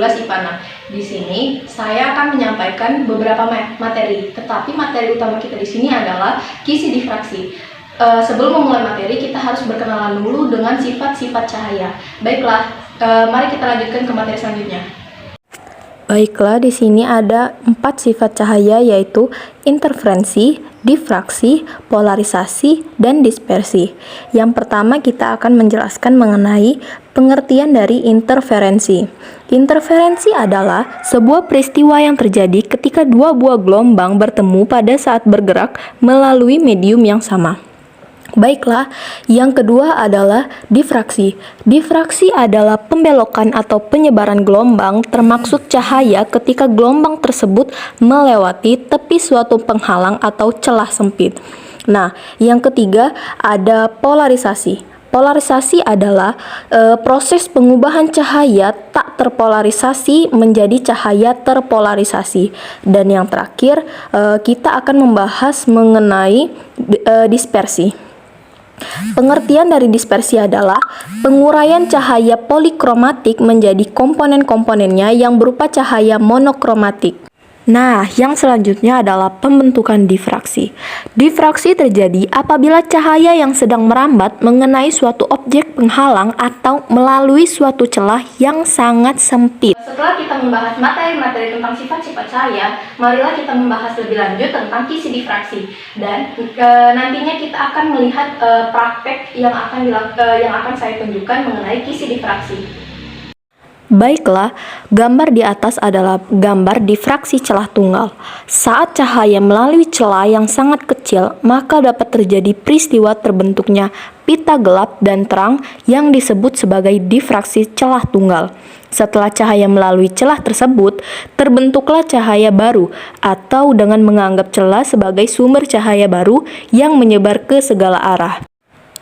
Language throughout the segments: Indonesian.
12 IPA. Nah, di sini saya akan menyampaikan beberapa materi, tetapi materi utama kita di sini adalah kisi difraksi. Sebelum memulai materi, kita harus berkenalan dulu dengan sifat-sifat cahaya. Baiklah, mari kita lanjutkan ke materi selanjutnya. Baiklah, di sini ada 4 sifat cahaya, yaitu interferensi, difraksi, polarisasi, dan dispersi. Yang pertama, kita akan menjelaskan mengenai pengertian dari interferensi. Interferensi adalah sebuah peristiwa yang terjadi ketika dua buah gelombang bertemu pada saat bergerak melalui medium yang sama. Baiklah, yang kedua adalah difraksi. Difraksi adalah pembelokan atau penyebaran gelombang termaksud cahaya ketika gelombang tersebut melewati tepi suatu penghalang atau celah sempit. Nah, yang ketiga ada polarisasi. Polarisasi adalah proses pengubahan cahaya tak terpolarisasi menjadi cahaya terpolarisasi. Dan yang terakhir, kita akan membahas mengenai dispersi. Pengertian dari dispersi adalah penguraian cahaya polikromatik menjadi komponen-komponennya yang berupa cahaya monokromatik. Nah, yang selanjutnya adalah pembentukan difraksi. Difraksi terjadi apabila cahaya yang sedang merambat mengenai suatu objek penghalang atau melalui suatu celah yang sangat sempit. Setelah kita membahas materi-materi tentang sifat-sifat cahaya, marilah kita membahas lebih lanjut tentang kisi difraksi. Dan nantinya kita akan melihat praktek yang akan saya tunjukkan mengenai kisi difraksi. Baiklah, gambar di atas adalah gambar difraksi celah tunggal. Saat cahaya melalui celah yang sangat kecil, maka dapat terjadi peristiwa terbentuknya pita gelap dan terang yang disebut sebagai difraksi celah tunggal. Setelah cahaya melalui celah tersebut, terbentuklah cahaya baru, atau dengan menganggap celah sebagai sumber cahaya baru yang menyebar ke segala arah.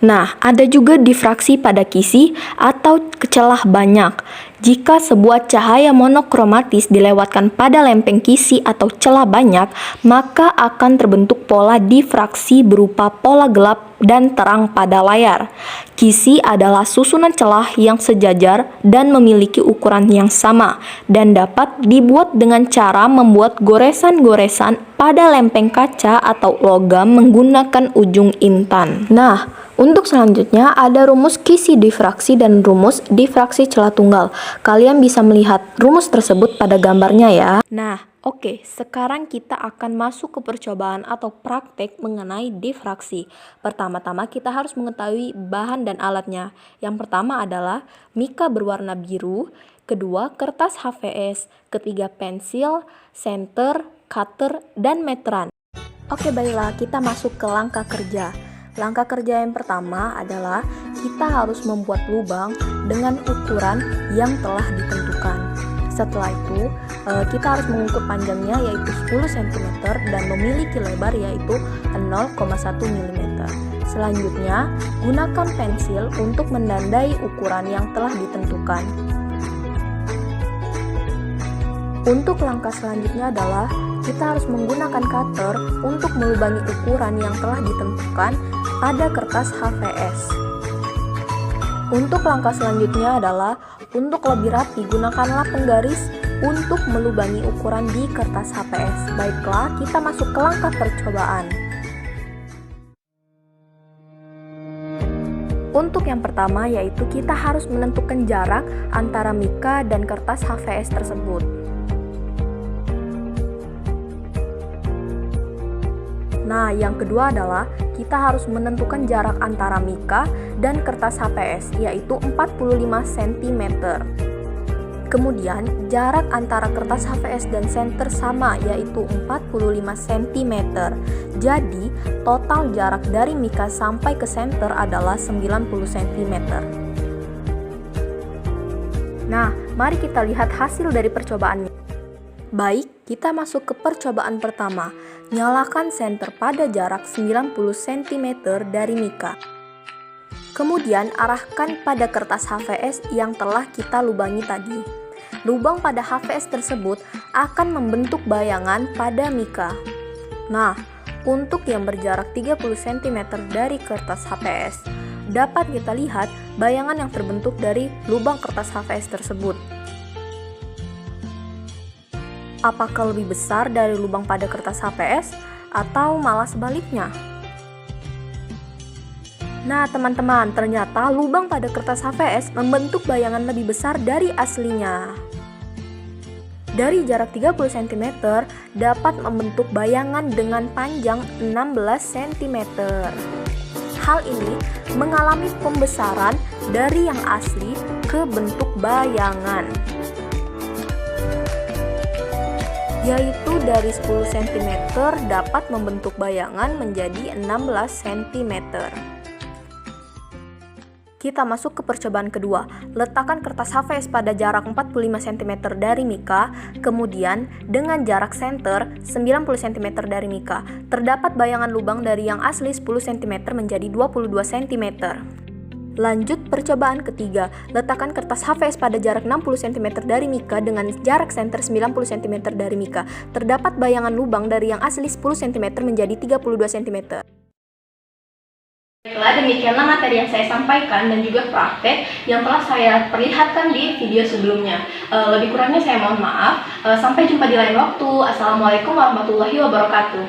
Nah, ada juga difraksi pada kisi atau celah banyak. Jika sebuah cahaya monokromatis dilewatkan pada lempeng kisi atau celah banyak, maka akan terbentuk pola difraksi berupa pola gelap dan terang pada layar. Kisi adalah susunan celah yang sejajar dan memiliki ukuran yang sama, dan dapat dibuat dengan cara membuat goresan-goresan pada lempeng kaca atau logam menggunakan ujung intan. Nah, untuk selanjutnya ada rumus kisi difraksi dan rumus difraksi celah tunggal. Kalian bisa melihat rumus tersebut pada gambarnya ya. Nah, oke, sekarang kita akan masuk ke percobaan atau praktek mengenai difraksi. Pertama-tama kita harus mengetahui bahan dan alatnya. Yang pertama adalah mika berwarna biru, kedua kertas HVS, ketiga pensil, senter, cutter, dan meteran. Oke, baiklah, kita masuk ke langkah kerja. Langkah kerja yang pertama adalah kita harus membuat lubang dengan ukuran yang telah ditentukan. Setelah itu, kita harus mengukur panjangnya yaitu 10 cm dan memiliki lebar yaitu 0,1 mm. Selanjutnya, gunakan pensil untuk menandai ukuran yang telah ditentukan. Untuk langkah selanjutnya adalah kita harus menggunakan cutter untuk melubangi ukuran yang telah ditentukan pada kertas HVS. Untuk langkah selanjutnya adalah untuk lebih rapi, gunakanlah penggaris untuk melubangi ukuran di kertas HVS. Baiklah, kita masuk ke langkah percobaan. Untuk yang pertama yaitu kita harus menentukan jarak antara mika dan kertas HVS tersebut. Nah, yang kedua adalah kita harus menentukan jarak antara mika dan kertas HVS, yaitu 45 cm. Kemudian, jarak antara kertas HVS dan senter sama, yaitu 45 cm. Jadi, total jarak dari mika sampai ke senter adalah 90 cm. Nah, mari kita lihat hasil dari percobaannya. Baik, kita masuk ke percobaan pertama. Nyalakan senter pada jarak 90 cm dari mika. Kemudian arahkan pada kertas HVS yang telah kita lubangi tadi. Lubang pada HVS tersebut akan membentuk bayangan pada mika. Nah, untuk yang berjarak 30 cm dari kertas HVS, dapat kita lihat bayangan yang terbentuk dari lubang kertas HVS tersebut. Apakah lebih besar dari lubang pada kertas HVS atau malah sebaliknya? Nah teman-teman, ternyata lubang pada kertas HVS membentuk bayangan lebih besar dari aslinya. Dari jarak 30 cm dapat membentuk bayangan dengan panjang 16 cm. Hal ini mengalami pembesaran dari yang asli ke bentuk bayangan, yaitu dari 10 cm dapat membentuk bayangan menjadi 16 cm. Kita masuk ke percobaan kedua. Letakkan kertas HVS pada jarak 45 cm dari mika, kemudian dengan jarak senter 90 cm dari mika. Terdapat bayangan lubang dari yang asli 10 cm menjadi 22 cm. Lanjut percobaan ketiga. Letakkan kertas HVS pada jarak 60 cm dari mika dengan jarak senter 90 cm dari mika. Terdapat bayangan lubang dari yang asli 10 cm menjadi 32 cm. Baiklah, demikianlah materi yang saya sampaikan dan juga praktek yang telah saya perlihatkan di video sebelumnya. Lebih kurangnya saya mohon maaf. Sampai jumpa di lain waktu. Assalamualaikum warahmatullahi wabarakatuh.